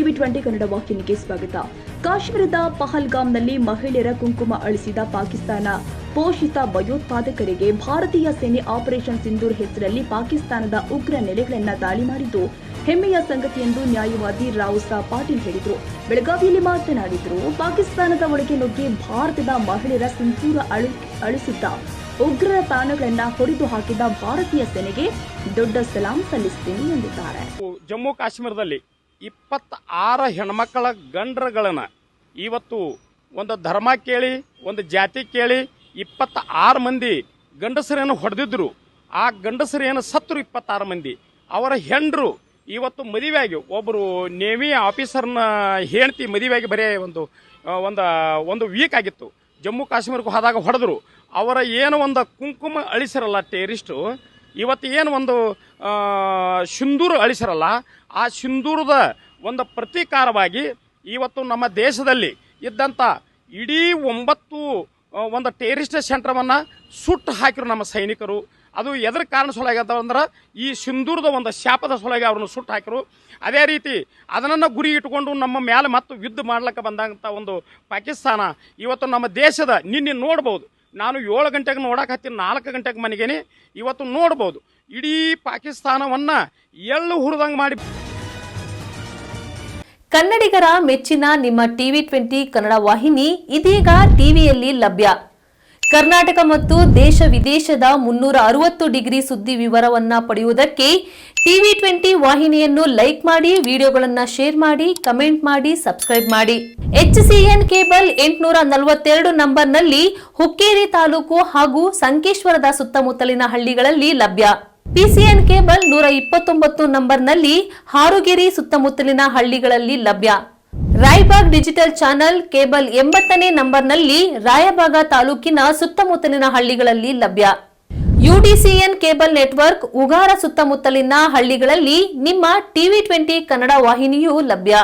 TV 20 Kannada ವಾಹಿನಿಗೆ ಸ್ವಾಗತ. ಕಾಶ್ಮೀರದ ಪಹಲ್ಗಾಮ್ನಲ್ಲಿ ಮಹಿಳೆಯರ ಕುಂಕುಮ ಅಳಿಸಿದ ಪಾಕಿಸ್ತಾನ ಪೋಷಿತ ಭಯೋತ್ಪಾದಕರಿಗೆ ಭಾರತೀಯ ಸೇನೆ ಆಪರೇಷನ್ ಸಿಂಧೂರ್ ಹೆಸರಲ್ಲಿ ಪಾಕಿಸ್ತಾನದ ಉಗ್ರ ನೆಲೆಗಳನ್ನು ದಾಳಿ ಮಾಡಿದ್ದು ಹೆಮ್ಮೆಯ ಸಂಗತಿ ಎಂದು ನ್ಯಾಯವಾದಿ ರಾವುಸಾ ಪಾಟೀಲ್ ಹೇಳಿದರು. ಬೆಳಗಾವಿಯಲ್ಲಿ ಮಾತನಾಡಿದರು. ಪಾಕಿಸ್ತಾನದ ಒಳಗೆ ನುಗ್ಗಿ ಭಾರತದ ಮಹಿಳೆಯರ ಸಿಂಧೂರ ಅಳಿಸಿದ್ದ ಉಗ್ರರ ತಾಣಗಳನ್ನು ಹೊಡೆದು ಹಾಕಿದ ಭಾರತೀಯ ಸೇನೆಗೆ ದೊಡ್ಡ ಸಲಾಂ ಸಲ್ಲಿಸುತ್ತೇನೆ ಎಂದಿದ್ದಾರೆ. ಜಮ್ಮು ಕಾಶ್ಮೀರದಲ್ಲಿ 26 ಹೆಣ್ಮಕ್ಕಳ ಗಂಡರುಗಳನ್ನ ಇವತ್ತು ಒಂದು ಧರ್ಮ ಕೇಳಿ ಒಂದು ಜಾತಿ ಕೇಳಿ 26 ಮಂದಿ ಗಂಡಸರೇನು ಹೊಡೆದಿದ್ರು. ಆ ಗಂಡಸರೇನು ಸತ್ತರು 26 ಮಂದಿ. ಅವರ ಹೆಂಡರು ಇವತ್ತು ಮದುವೆಯಾಗಿ ಒಬ್ಬರು ನೇವಿ ಆಫೀಸರ್ನ ಹೆಂಡತಿ ಮದುವೆಯಾಗಿ ಬರೀ ಒಂದು ವೀಕ್ ಆಗಿತ್ತು. ಜಮ್ಮು ಕಾಶ್ಮೀರಕ್ಕೆ ಹೋದಾಗ ಹೊಡೆದ್ರು. ಅವರ ಏನು ಒಂದು ಕುಂಕುಮ ಅಳಿಸಿರಲ್ಲ ಟೆರರಿಸ್ಟು, ಇವತ್ತು ಏನು ಒಂದು ಸಿಂಧೂರ ಅಳಿಸಿರಲ್ಲ, ಆ ಸಿಂಧೂರದ ಒಂದು ಪ್ರತೀಕಾರವಾಗಿ ಇವತ್ತು ನಮ್ಮ ದೇಶದಲ್ಲಿ ಇದ್ದಂಥ ಇಡೀ 9 ಒಂದು ಟೆರರಿಸ್ಟ್ ಸೆಂಟರ್ವನ್ನು ಸುಟ್ಟು ಹಾಕಿರು ನಮ್ಮ ಸೈನಿಕರು. ಅದು ಎದ್ರ ಕಾರಣ ಸೊಲಾಗಂತಂದ್ರೆ ಈ ಸಿಂಧೂರದ ಒಂದು ಶಾಪದ ಸೊಲಾಗಿ ಅವ್ರನ್ನ ಸುಟ್ಟು ಹಾಕಿರು. ಅದೇ ರೀತಿ ಅದನ್ನು ಗುರಿ ಇಟ್ಕೊಂಡು ನಮ್ಮ ಮೇಲೆ ಮತ್ತು ಯುದ್ಧ ಮಾಡ್ಲಿಕ್ಕೆ ಬಂದಂಥ ಒಂದು ಪಾಕಿಸ್ತಾನ ಇವತ್ತು ನಮ್ಮ ದೇಶದ ನಿನ್ನೆ ನೋಡ್ಬೋದು. ನಾನು 7 ಗಂಟೆಗೆ ನೋಡಕ್ಕೆ ಹತ್ತೀನಿ, 4 ಗಂಟೆಗೆ ಮನೆಗೇನೆ ಇವತ್ತು ನೋಡ್ಬೋದು. ಇಡೀ ಪಾಕಿಸ್ತಾನವನ್ನು ಎಳ್ಳು ಹುರಿದಂಗೆ ಮಾಡಿ. ಕನ್ನಡಿಗರ ಮೆಚ್ಚಿನ ನಿಮ್ಮ ಟಿವಿ 20 ಕನ್ನಡ ವಾಹಿನಿ ಇದೀಗ ಟಿವಿಯಲ್ಲಿ ಲಭ್ಯ. ಕರ್ನಾಟಕ ಮತ್ತು ದೇಶ ವಿದೇಶದ 360 ಡಿಗ್ರಿ ಸುದ್ದಿ ವಿವರವನ್ನ ಪಡೆಯುವುದಕ್ಕೆ ಟಿವಿ 20 ವಾಹಿನಿಯನ್ನು ಲೈಕ್ ಮಾಡಿ, ವಿಡಿಯೋಗಳನ್ನು ಶೇರ್ ಮಾಡಿ, ಕಮೆಂಟ್ ಮಾಡಿ, ಸಬ್ಸ್ಕ್ರೈಬ್ ಮಾಡಿ. HCN ಕೇಬಲ್ 842 ನಂಬರ್ನಲ್ಲಿ ಹುಕ್ಕೇರಿ ತಾಲೂಕು ಹಾಗೂ ಸಂಕೇಶ್ವರದ ಸುತ್ತಮುತ್ತಲಿನ ಹಳ್ಳಿಗಳಲ್ಲಿ ಲಭ್ಯ. PCN ಕೇಬಲ್ 129 ನಂಬರ್ನಲ್ಲಿ ಹಾರುಗೆರೆ ಸುತ್ತಮುತ್ತಲಿನ ಹಳ್ಳಿಗಳಲ್ಲಿ ಲಭ್ಯ. ರಾಯಬಾಗ್ ಡಿಜಿಟಲ್ ಚಾನೆಲ್ ಕೇಬಲ್ 80ನೇ ನಂಬರ್ನಲ್ಲಿ ರಾಯಬಾಗ ತಾಲೂಕಿನ ಸುತ್ತಮುತ್ತಲಿನ ಹಳ್ಳಿಗಳಲ್ಲಿ ಲಭ್ಯ. UDCN ಕೇಬಲ್ ನೆಟ್ವರ್ಕ್ ಉಗಾರ ಸುತ್ತಮುತ್ತಲಿನ ಹಳ್ಳಿಗಳಲ್ಲಿ ನಿಮ್ಮ ಟಿವಿ 20 ಕನ್ನಡ ವಾಹಿನಿಯೂ ಲಭ್ಯ.